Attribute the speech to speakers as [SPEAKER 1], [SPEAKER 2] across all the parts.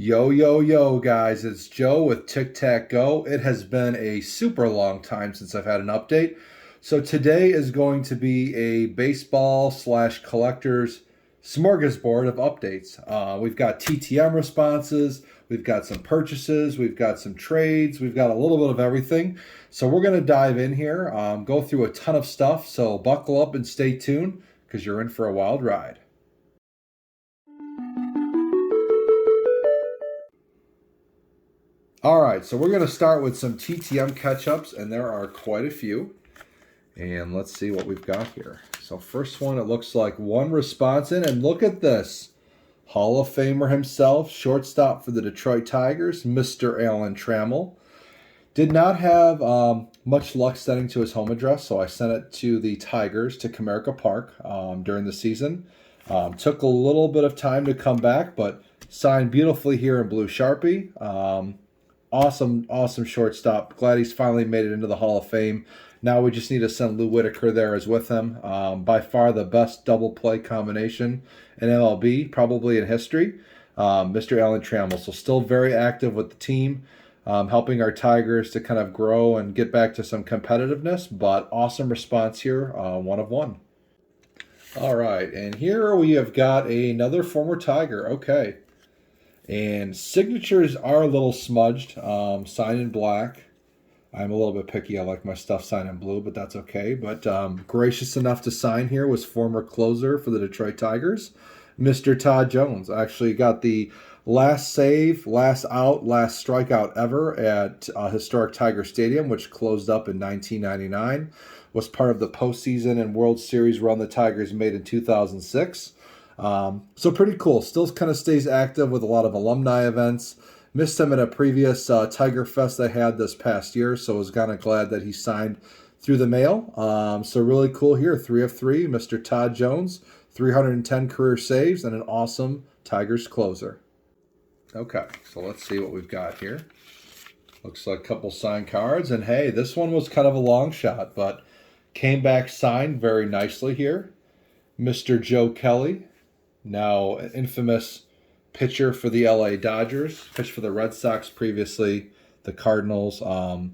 [SPEAKER 1] Yo, yo, yo, guys, it's Joe with Tic Tac Go. It has been a super long time since I've had an update. So today is going to be a baseball slash collectors smorgasbord of updates. We've got TTM responses, we've got some purchases, we've got some trades, we've got a little bit of everything. So we're going to dive in here, go through a ton of stuff. So buckle up and stay tuned because you're in for a wild ride. All right, so we're going to start with some TTM Ketchups, and there are quite a few. And let's see what we've got here. So first one, it looks like one response in, and look at this. Hall of Famer himself, shortstop for the Detroit Tigers, Mr. Alan Trammell. Did not have much luck sending to his home address, so I sent it to the Tigers to Comerica Park during the season. Took a little bit of time to come back, but signed beautifully here in blue Sharpie. Awesome shortstop. Glad he's finally made it into the Hall of Fame. Now we just need to send Lou Whitaker there as with him. By far the best double play combination in MLB, probably in history. Mr. Alan Trammell. So still very active with the team, helping our Tigers to kind of grow and get back to some competitiveness. But awesome response here, one of one. All right, and here we have got another former Tiger. Okay. And signatures are a little smudged, signed in black. I'm a little bit picky. I like my stuff signed in blue, but that's okay. But gracious enough to sign here was former closer for the Detroit Tigers, Mr. Todd Jones. I actually got the last save, last out, last strikeout ever at historic Tiger Stadium, which closed up in 1999. Was part of the postseason and World Series run the Tigers made in 2006. So pretty cool. Still kind of stays active with a lot of alumni events. Missed him at a previous Tiger Fest I had this past year, so I was kind of glad that he signed through the mail. So really cool here. 3 of 3, Mr. Todd Jones, 310 career saves, and an awesome Tigers closer. Okay, so let's see what we've got here. Looks like a couple signed cards, and hey, this one was kind of a long shot, but came back signed very nicely here. Mr. Joe Kelly. Now, an infamous pitcher for the LA Dodgers, pitched for the Red Sox previously, the Cardinals.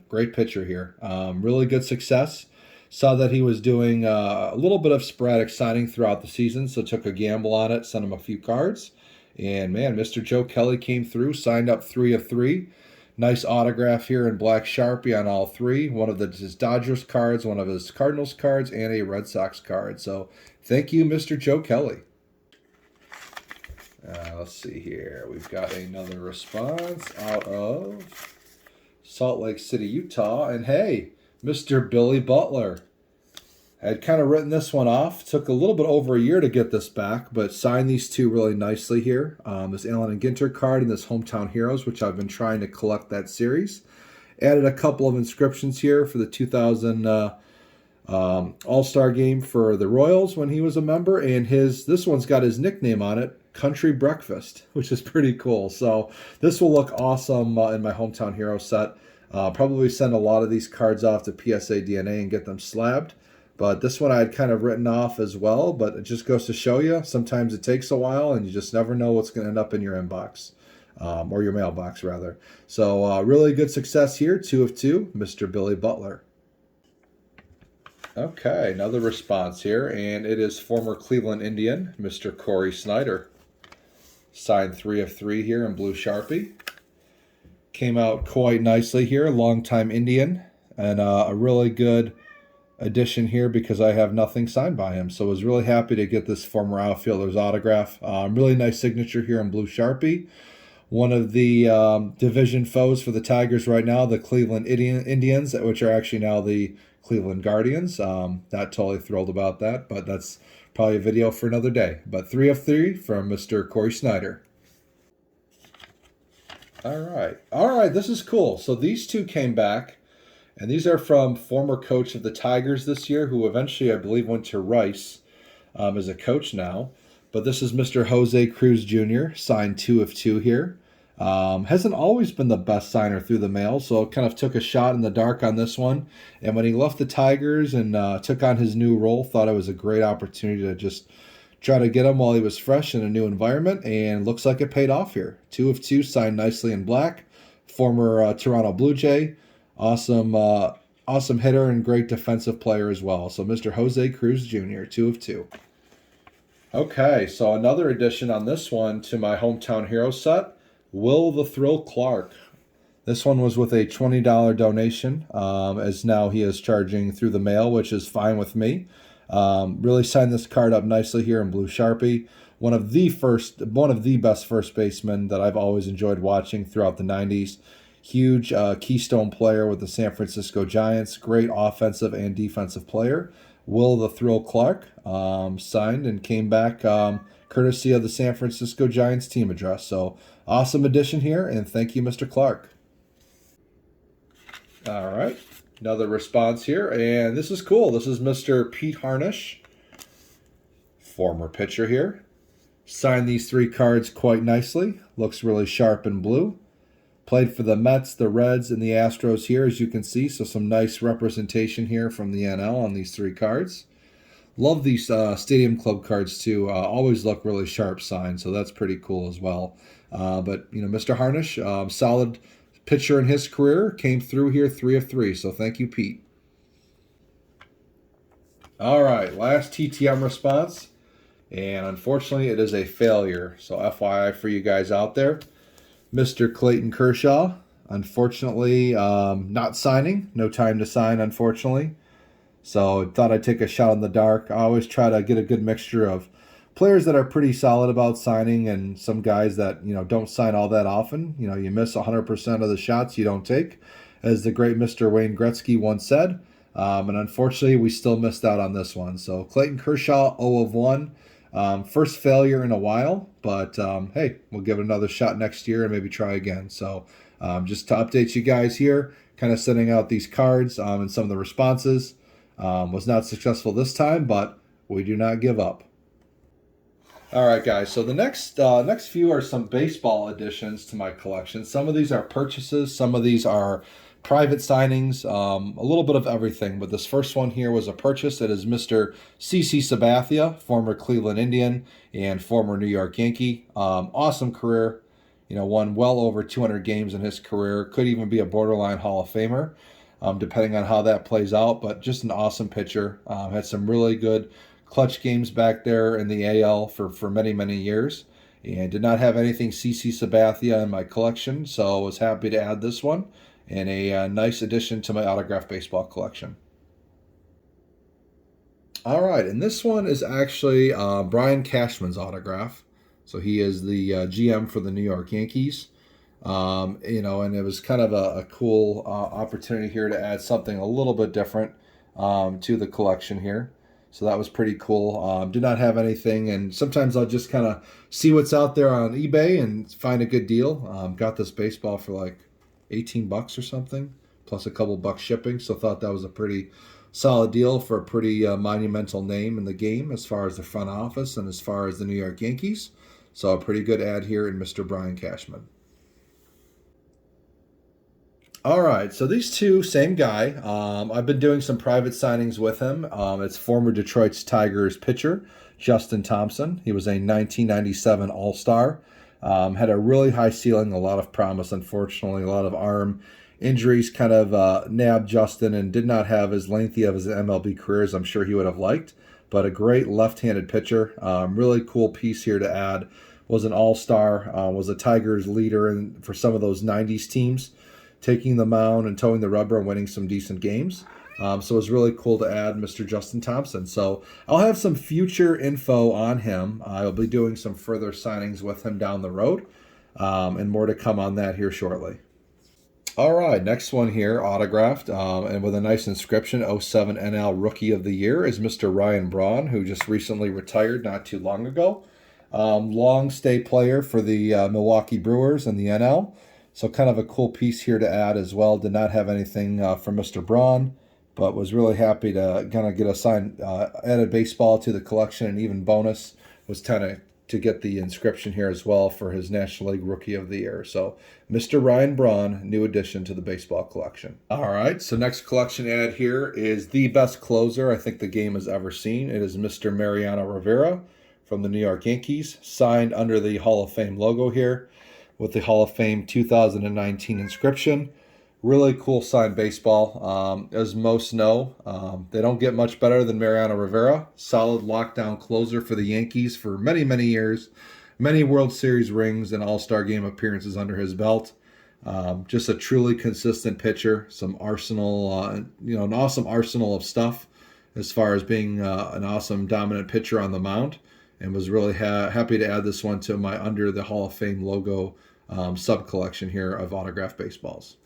[SPEAKER 1] Great pitcher here. Really good success. Saw that he was doing a little bit of sporadic signing throughout the season, so took a gamble on it, sent him a few cards. And man, Mr. Joe Kelly came through, signed up 3 of 3. Nice autograph here in black Sharpie on all 3. One of his Dodgers cards, one of his Cardinals cards, and a Red Sox card. So thank you, Mr. Joe Kelly. Let's see here. We've got another response out of Salt Lake City, Utah. And hey, Mr. Billy Butler. I had kind of written this one off. Took a little bit over a year to get this back, but signed these two really nicely here. This Allen and Ginter card and this Hometown Heroes, which I've been trying to collect that series. Added a couple of inscriptions here for the 2000 All-Star game for the Royals when he was a member. And this one's got his nickname on it, Country Breakfast, which is pretty cool. So this will look awesome in my Hometown Hero set. Probably send a lot of these cards off to PSA DNA and get them slabbed. But this one I had kind of written off as well, but it just goes to show you, sometimes it takes a while and you just never know what's going to end up in your inbox, or your mailbox rather. So really good success here, 2 of 2, Mr. Billy Butler. Okay, another response here, and it is former Cleveland Indian, Mr. Corey Snyder. Signed 3 of 3 here in blue Sharpie. Came out quite nicely here, longtime Indian, and a really good addition here because I have nothing signed by him. So I was really happy to get this former outfielder's autograph. Really nice signature here in blue Sharpie. One of the division foes for the Tigers right now, the Cleveland Indians, which are actually now the Cleveland Guardians. Not totally thrilled about that, but that's probably a video for another day. But 3 of 3 from Mr. Corey Snyder. All right, this is cool. So these two came back. And these are from former coach of the Tigers this year, who eventually, I believe, went to Rice as a coach now. But this is Mr. Jose Cruz Jr., signed 2 of 2 here. Hasn't always been the best signer through the mail, so kind of took a shot in the dark on this one. And when he left the Tigers and took on his new role, thought it was a great opportunity to just Try to get him while he was fresh in a new environment, and looks like it paid off here. 2 of 2, signed nicely in black. Former Toronto Blue Jay. Awesome hitter and great defensive player as well. So Mr. Jose Cruz Jr., 2 of 2. Okay, so another addition on this one to my Hometown Hero set, Will the Thrill Clark. This one was with a $20 donation, as now he is charging through the mail, which is fine with me. Really signed this card up nicely here in blue Sharpie. One of the best first basemen that I've always enjoyed watching throughout the 90s. Huge keystone player with the San Francisco Giants. Great offensive and defensive player. Will the Thrill Clark, signed and came back courtesy of the San Francisco Giants team address. So awesome addition here, and thank you, Mr. Clark. All right, another response here, and this is cool. This is Mr. Pete Harnish, former pitcher here. Signed these 3 cards quite nicely. Looks really sharp and blue. Played for the Mets, the Reds, and the Astros here, as you can see. So some nice representation here from the NL on these 3 cards. Love these Stadium Club cards too. Always look really sharp signed, so that's pretty cool as well. But Mr. Harnish, solid pitcher in his career, came through here 3 of 3. So thank you, Pete. All right, last TTM response, and unfortunately it is a failure. So FYI for you guys out there. Mr. Clayton Kershaw, unfortunately, not signing. No time to sign, unfortunately. So thought I'd take a shot in the dark. I always try to get a good mixture of players that are pretty solid about signing and some guys that, don't sign all that often. You miss 100% of the shots you don't take, as the great Mr. Wayne Gretzky once said. And unfortunately, we still missed out on this one. So Clayton Kershaw, 0 of 1. First failure in a while, but hey, we'll give it another shot next year and maybe try again. So just to update you guys here, kind of sending out these cards and some of the responses. Was not successful this time, but we do not give up. All right, guys, so the next few are some baseball additions to my collection. Some of these are purchases, some of these are private signings, a little bit of everything. But this first one here was a purchase. It is Mr. CC Sabathia, former Cleveland Indian and former New York Yankee. Awesome career. Won well over 200 games in his career. Could even be a borderline Hall of Famer, depending on how that plays out. But just an awesome pitcher. Had some really good clutch games back there in the AL for many, many years. And did not have anything CC Sabathia in my collection, so I was happy to add this one. And a nice addition to my autographed baseball collection. All right, and this one is actually Brian Cashman's autograph. So he is the GM for the New York Yankees. And it was kind of a cool opportunity here to add something a little bit different to the collection here. So that was pretty cool. Did not have anything, and sometimes I'll just kind of see what's out there on eBay and find a good deal. Got this baseball for like $18 or something, plus a couple bucks shipping. So thought that was a pretty solid deal for a pretty monumental name in the game as far as the front office and as far as the New York Yankees. So a pretty good ad here in Mr. Brian Cashman. All right, so these two, same guy. I've been doing some private signings with him. It's former Detroit Tigers pitcher, Justin Thompson. He was a 1997 All-Star. Had a really high ceiling, a lot of promise. Unfortunately, a lot of arm injuries kind of nabbed Justin and did not have as lengthy of his MLB career as I'm sure he would have liked. But a great left-handed pitcher. Really cool piece here to add. Was an All-Star. Was a Tigers leader for some of those 90s teams, taking the mound and towing the rubber and winning some decent games. So it was really cool to add Mr. Justin Thompson. So I'll have some future info on him. I'll be doing some further signings with him down the road, and more to come on that here shortly. All right, next one here, autographed, and with a nice inscription, 07 NL Rookie of the Year, is Mr. Ryan Braun, who just recently retired not too long ago. Long stay player for the Milwaukee Brewers and the NL. So kind of a cool piece here to add as well. Did not have anything from Mr. Braun, but was really happy to kind of get a signed added baseball to the collection. And even bonus was kind of to get the inscription here as well for his National League Rookie of the Year. So Mr. Ryan Braun, new addition to the baseball collection. All right, so next collection add here is the best closer I think the game has ever seen. It is Mr. Mariano Rivera, from the New York Yankees, signed under the Hall of Fame logo here with the Hall of Fame 2019 inscription. Really cool signed baseball. As most know, they don't get much better than Mariano Rivera. Solid lockdown closer for the Yankees for many, many years. Many World Series rings and All-Star Game appearances under his belt. Just a truly consistent pitcher. Some arsenal, an awesome arsenal of stuff as far as being an awesome dominant pitcher on the mound. And was really happy to add this one to my Under the Hall of Fame logo sub-collection here of autographed baseballs.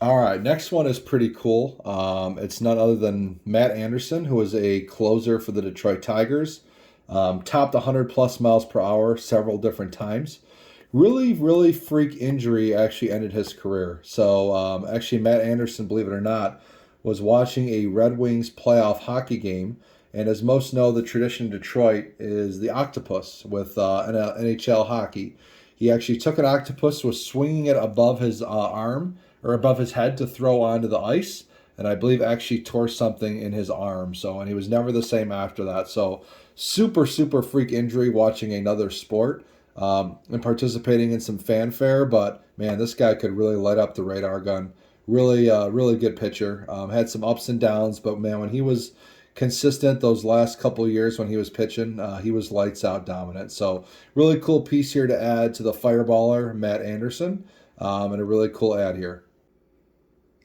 [SPEAKER 1] All right, next one is pretty cool. It's none other than Matt Anderson, who was a closer for the Detroit Tigers. Topped 100+ miles per hour several different times. Really, really freak injury actually ended his career. So actually Matt Anderson, believe it or not, was watching a Red Wings playoff hockey game. And as most know, the tradition in Detroit is the octopus with NHL hockey. He actually took an octopus, was swinging it above his arm or above his head to throw onto the ice, and I believe actually tore something in his arm. And he was never the same after that. So super, super freak injury watching another sport and participating in some fanfare. But man, this guy could really light up the radar gun. Really, really good pitcher. Had some ups and downs, but man, when he was consistent those last couple of years when he was pitching, he was lights out dominant. So really cool piece here to add to the fireballer, Matt Anderson, and a really cool ad here.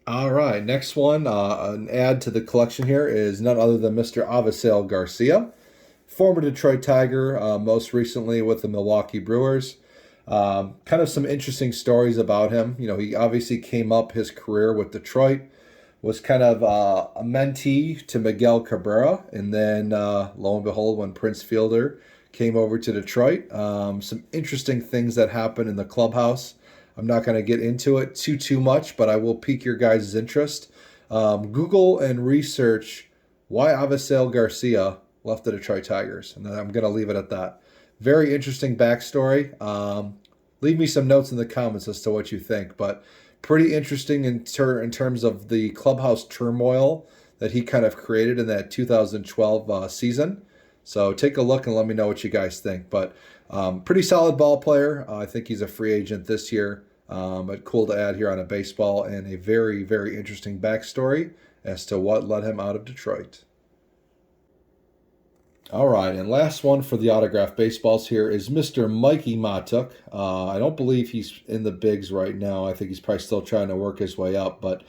[SPEAKER 1] All right, next one, an add to the collection here is none other than Mr. Avisail Garcia, former Detroit Tiger, most recently with the Milwaukee Brewers. Kind of some interesting stories about him. You know, he obviously came up his career with Detroit, was kind of a mentee to Miguel Cabrera, and then lo and behold, when Prince Fielder came over to Detroit, some interesting things that happened in the clubhouse. I'm not going to get into it too much, but I will pique your guys' interest. Google and research why Avisail Garcia left the Detroit Tigers, and then I'm going to leave it at that. Very interesting backstory. Leave me some notes in the comments as to what you think, but pretty interesting in terms of the clubhouse turmoil that he kind of created in that 2012 season. So take a look and let me know what you guys think. But pretty solid ball player. I think he's a free agent this year. But cool to add here on a baseball, and a very, very interesting backstory as to what led him out of Detroit. All right, and last one for the autographed baseballs here is Mr. Mikey Matuk. I don't believe he's in the bigs right now. I think he's probably still trying to work his way up, but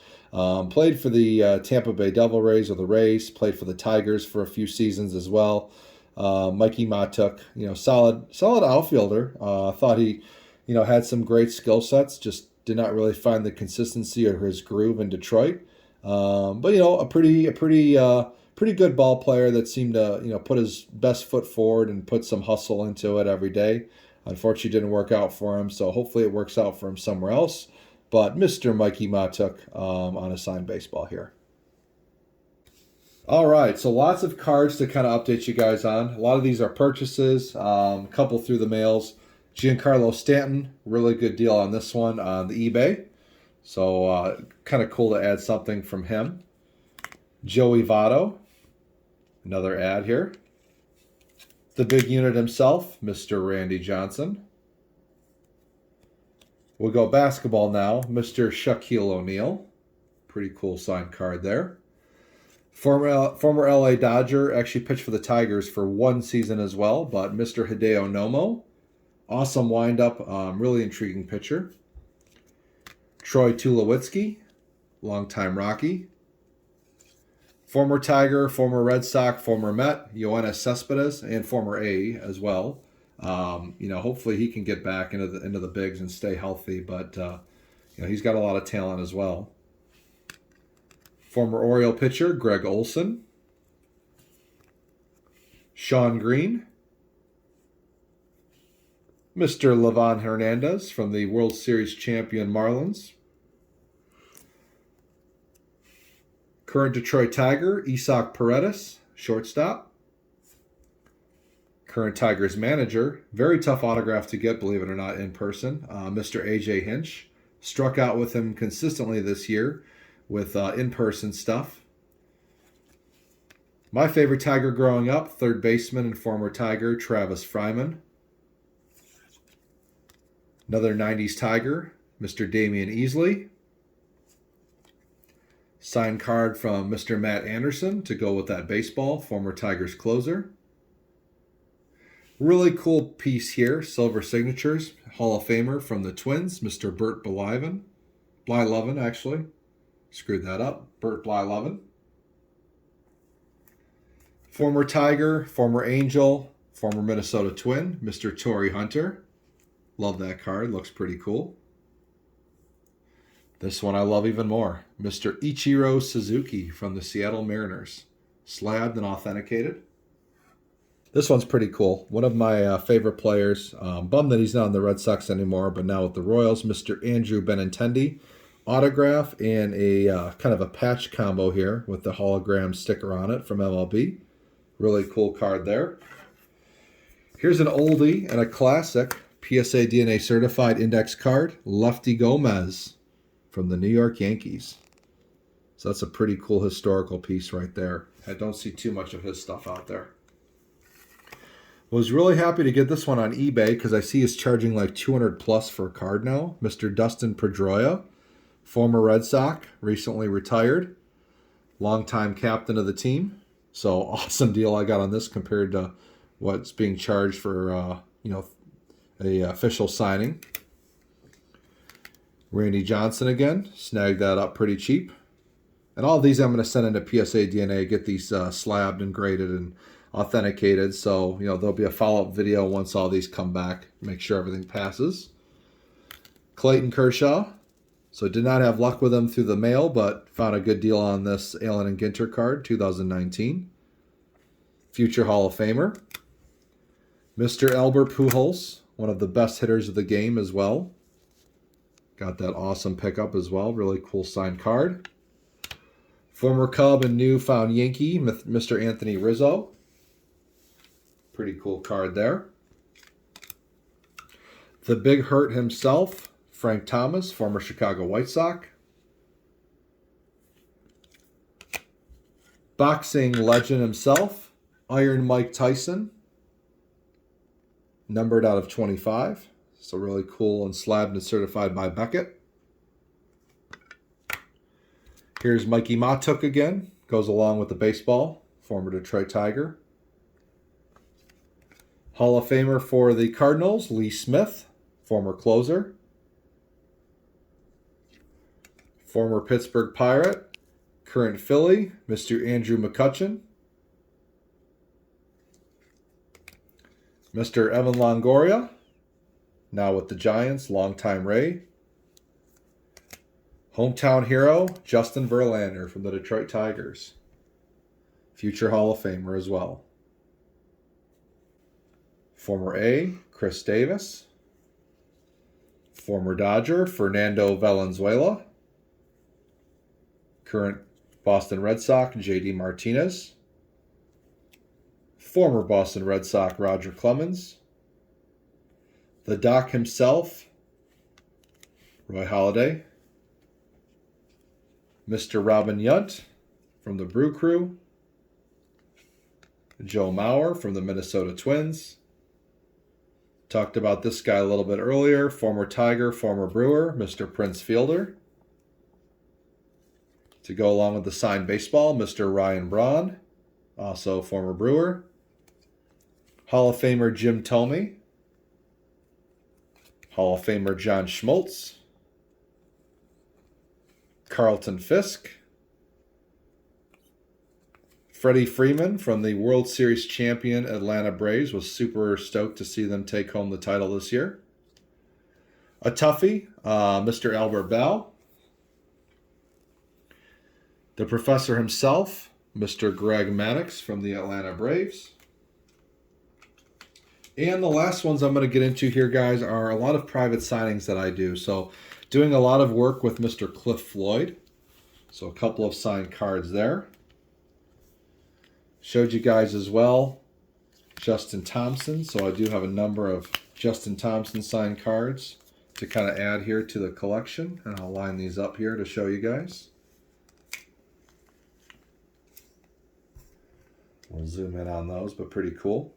[SPEAKER 1] played for the Tampa Bay Devil Rays or the Rays, played for the Tigers for a few seasons as well. Mikey Matuk, solid outfielder. Thought he, had some great skill sets, just did not really find the consistency or his groove in Detroit. But a pretty good ball player that seemed to, put his best foot forward and put some hustle into it every day. Unfortunately, it didn't work out for him, so hopefully it works out for him somewhere else. But Mr. Mikey Matuk on a signed baseball here. All right, so lots of cards to kind of update you guys on. A lot of these are purchases, a couple through the mails. Giancarlo Stanton, really good deal on this one on the eBay. So kind of cool to add something from him. Joey Votto, another ad here. The big unit himself, Mr. Randy Johnson. We'll go basketball now, Mr. Shaquille O'Neal. Pretty cool signed card there. Former LA Dodger, actually pitched for the Tigers for one season as well, but Mr. Hideo Nomo. Awesome windup, really intriguing pitcher. Troy Tulowitzki, longtime Rocky. Former Tiger, former Red Sox, former Met, Yoenis Cespedes, and former A as well. Hopefully he can get back into the bigs and stay healthy, but he's got a lot of talent as well. Former Oriole pitcher Greg Olson. Sean Green. Mr. Livan Hernandez from the World Series champion Marlins. Current Detroit Tiger, Isaac Paredes, shortstop. Current Tigers manager, very tough autograph to get, believe it or not, in person, Mr. A.J. Hinch. Struck out with him consistently this year with in-person stuff. My favorite Tiger growing up, third baseman and former Tiger, Travis Fryman. Another 90s Tiger, Mr. Damian Easley. Signed card from Mr. Matt Anderson to go with that baseball, former Tigers closer. Really cool piece here, silver signatures, Hall of Famer from the Twins, Mr. Bert Blyleven, actually. Screwed that up, Bert Blyleven. Former Tiger, former Angel, former Minnesota Twin, Mr. Torrey Hunter. Love that card, looks pretty cool. This one I love even more. Mr. Ichiro Suzuki from the Seattle Mariners. Slabbed and authenticated. This one's pretty cool. One of my favorite players. Bummed that he's not in the Red Sox anymore, but now with the Royals, Mr. Andrew Benintendi. Autograph and a kind of a patch combo here with the hologram sticker on it from MLB. Really cool card there. Here's an oldie and a classic PSA DNA certified index card. Lefty Gomez from the New York Yankees. So that's a pretty cool historical piece right there. I don't see too much of his stuff out there. Was really happy to get this one on eBay because I see it's charging like 200 plus for a card now. Mr. Dustin Pedroia, former Red Sox, recently retired, longtime captain of the team. So awesome deal I got on this compared to what's being charged for a official signing. Randy Johnson again, snagged that up pretty cheap. And all of these I'm going to send into PSA DNA, get these slabbed and graded and authenticated. So, there'll be a follow-up video once all these come back. Make sure everything passes. Clayton Kershaw. So did not have luck with him through the mail, but found a good deal on this Allen and Ginter card, 2019. Future Hall of Famer. Mr. Albert Pujols, one of the best hitters of the game as well. Got that awesome pickup as well. Really cool signed card. Former Cub and newfound Yankee, Mr. Anthony Rizzo. Pretty cool card there. The Big Hurt himself, Frank Thomas, former Chicago White Sox. Boxing legend himself, Iron Mike Tyson. Numbered out of 25. So really cool and slabbed and certified by Beckett. Here's Mikey Matuk again. Goes along with the baseball. Former Detroit Tiger. Hall of Famer for the Cardinals, Lee Smith. Former closer. Former Pittsburgh Pirate. Current Philly, Mr. Andrew McCutchen. Mr. Evan Longoria. Now with the Giants, longtime Ray. Hometown hero, Justin Verlander from the Detroit Tigers. Future Hall of Famer as well. Former A, Chris Davis. Former Dodger, Fernando Valenzuela. Current Boston Red Sox, J.D. Martinez. Former Boston Red Sox, Roger Clemens. The Doc himself, Roy Halladay. Mr. Robin Yount from the Brew Crew. Joe Maurer from the Minnesota Twins. Talked about this guy a little bit earlier. Former Tiger, former Brewer, Mr. Prince Fielder. To go along with the signed baseball, Mr. Ryan Braun, also former Brewer. Hall of Famer Jim Thome. Hall of Famer John Schmaltz. Carlton Fisk. Freddie Freeman from the World Series champion Atlanta Braves. Was super stoked to see them take home the title this year. A toughie, Mr. Albert Bell. The professor himself, Mr. Greg Maddux from the Atlanta Braves. And the last ones I'm going to get into here, guys, are a lot of private signings that I do. So doing a lot of work with Mr. Cliff Floyd. So a couple of signed cards there. Showed you guys as well Justin Thompson. So I do have a number of Justin Thompson signed cards to kind of add here to the collection. And I'll line these up here to show you guys. We'll zoom in on those, but pretty cool.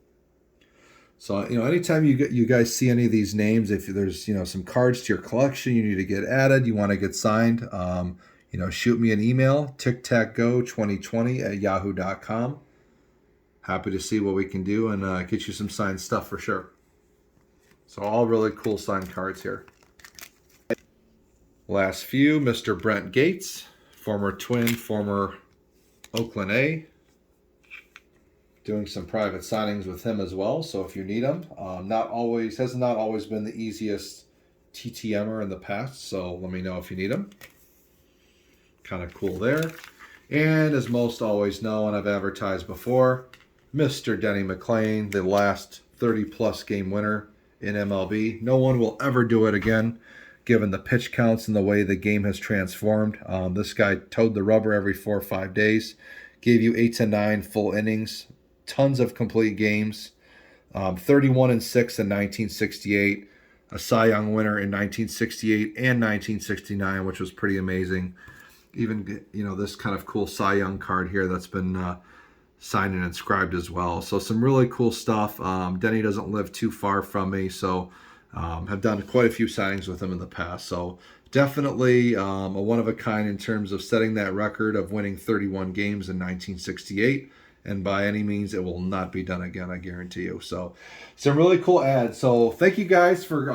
[SPEAKER 1] So, anytime you guys see any of these names, if there's, some cards to your collection you need to get added, you want to get signed, shoot me an email, tictacgo2020@yahoo.com. Happy to see what we can do and get you some signed stuff for sure. So all really cool signed cards here. Last few, Mr. Brent Gates, former Twin, former Oakland A. Doing some private signings with him as well, so if you need him. Has not always been the easiest TTMer in the past, so let me know if you need him. Kind of cool there. And as most always know, and I've advertised before, Mr. Denny Mclean, the last 30-plus game winner in MLB. No one will ever do it again, given the pitch counts and the way the game has transformed. This guy towed the rubber every 4 or 5 days, gave you 8 to 9 full innings, tons of complete games, 31-6 in 1968, a Cy Young winner in 1968 and 1969, which was pretty amazing. Even, this kind of cool Cy Young card here that's been signed and inscribed as well. So some really cool stuff. Denny doesn't live too far from me, so have done quite a few signings with him in the past. So definitely a one-of-a-kind in terms of setting that record of winning 31 games in 1968. And by any means, it will not be done again, I guarantee you. So some really cool ads. So thank you guys for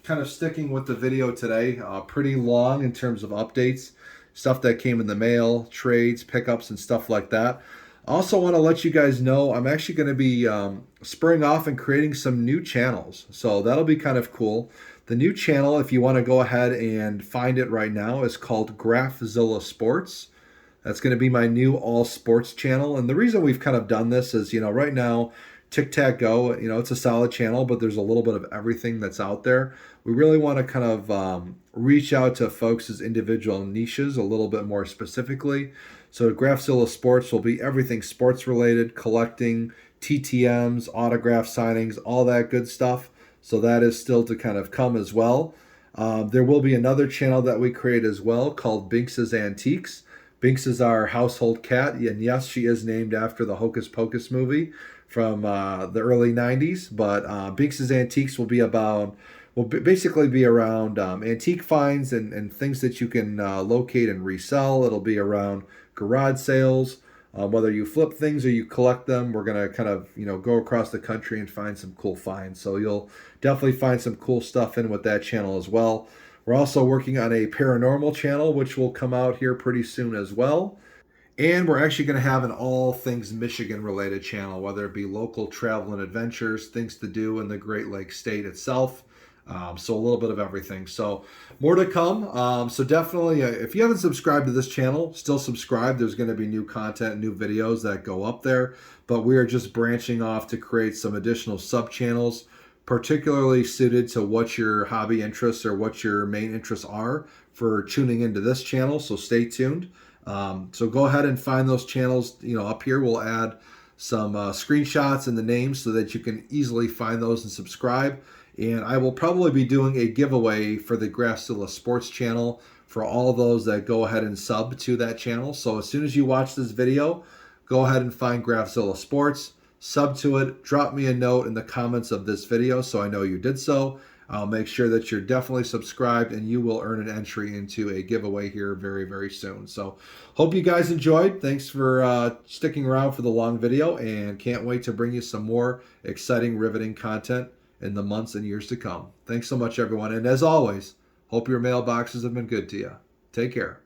[SPEAKER 1] kind of sticking with the video today. Pretty long in terms of updates, stuff that came in the mail, trades, pickups, and stuff like that. I also want to let you guys know I'm actually going to be spurring off and creating some new channels. So that'll be kind of cool. The new channel, if you want to go ahead and find it right now, is called Graphzilla Sports. That's going to be my new all sports channel. And the reason we've kind of done this is, right now, Tic Tac Go, it's a solid channel, but there's a little bit of everything that's out there. We really want to kind of reach out to folks' individual niches a little bit more specifically. So Graphzilla Sports will be everything sports related, collecting, TTMs, autograph signings, all that good stuff. So that is still to kind of come as well. There will be another channel that we create as well called Binks's Antiques. Binks is our household cat, and yes, she is named after the Hocus Pocus movie from the early 90s, but Binks's Antiques will basically be around antique finds and things that you can locate and resell. It'll be around garage sales, whether you flip things or you collect them. We're going to kind of, go across the country and find some cool finds. So you'll definitely find some cool stuff in with that channel as well. We're also working on a paranormal channel, which will come out here pretty soon as well. And we're actually going to have an all things Michigan related channel, whether it be local travel and adventures, things to do in the Great Lakes state itself. So a little bit of everything. So more to come. So definitely, if you haven't subscribed to this channel, still subscribe. There's going to be new content, new videos that go up there. But we are just branching off to create some additional sub-channels, particularly suited to what your hobby interests or what your main interests are for tuning into this channel. So stay tuned. So go ahead and find those channels. Up here we'll add some screenshots and the names so that you can easily find those and subscribe. And I will probably be doing a giveaway for the Graphzilla Sports channel for all those that go ahead and sub to that channel. So as soon as you watch this video, go ahead and find Graphzilla Sports, sub to it, drop me a note in the comments of this video so I know you did so. I'll make sure that you're definitely subscribed and you will earn an entry into a giveaway here very, very soon. So hope you guys enjoyed. Thanks for sticking around for the long video, and can't wait to bring you some more exciting, riveting content in the months and years to come. Thanks so much, everyone. And as always, hope your mailboxes have been good to you. Take care.